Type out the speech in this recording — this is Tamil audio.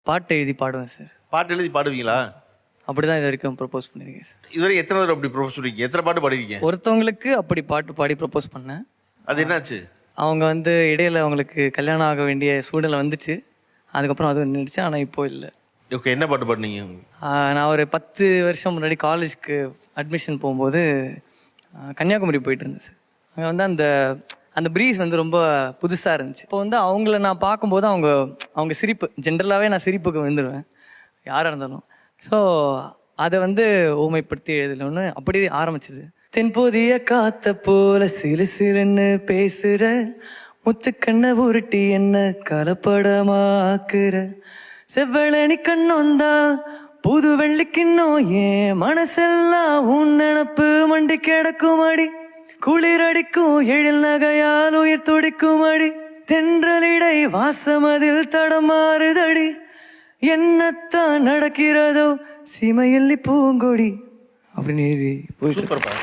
பாட்டு எழுதி பாடுவேன் சார். பாட்டு எழுதி பாடுவீங்களா? அப்படிதான் இது வரைக்கும் ப்ரப்போஸ் பண்ணியிருக்கேன் சார். இதுவரை எத்தனை தடவை அப்படி ப்ரொபோஸ் பண்ணிருக்கீங்க? எத்தனை பாட்டு பாடிருக்கீங்க? ஒருத்தவங்களுக்கு அப்படி பாட்டு பாடி ப்ரப்போஸ் பண்ணேன். அது என்னாச்சு? அவங்க வந்து இடையில அவங்களுக்கு கல்யாணம் ஆக வேண்டிய சூழ்நிலை வந்துச்சு. அதுக்கப்புறம் அதுவும் நின்றுச்சு. ஆனால் இப்போ இல்லை. ஓகே, என்ன பாட்டு பாடுனீங்க? நான் ஒரு 10 வருஷம் முன்னாடி காலேஜ்க்கு அட்மிஷன் போகும்போது கன்னியாகுமரி போயிட்டு இருந்தேன் சார். அங்கே வந்து அந்த அந்த ப்ரீஸ் வந்து ரொம்ப புதுசாக இருந்துச்சு. இப்போ வந்து அவங்கள நான் பார்க்கும்போது அவங்க சிரிப்பு, ஜென்ரலாகவே நான் சிரிப்புக்கு விழுந்துருவேன் யாராக இருந்தாலும். ஸோ அதை வந்து ஊமைப்படுத்தி எழுதணும்னு அப்படி ஆரம்பிச்சது. தென்போதிய காத்த போல சிறு சிறுன்னு பேசுற, முத்துக்கண்ணை உருட்டி என்ன கலப்படமாக்குற, செவ்வழனி கண்ணொந்தா புது வெள்ளிக்கின்னோ ஏன் மனசெல்லாம் உன் நினப்பு மண்டி கிடக்கும் அடி, குளிரடிக்கும் எழில் நகையால் உயிர் துடிக்கும் அடி, தென்றலிடை வாசமதில் தடமாறுதடி, என்னத்தான் நடக்கிறதோ சீமையல்லி பூங்கொடி அப்படின்னு எழுதி போய் சூப்பர்ப்பா.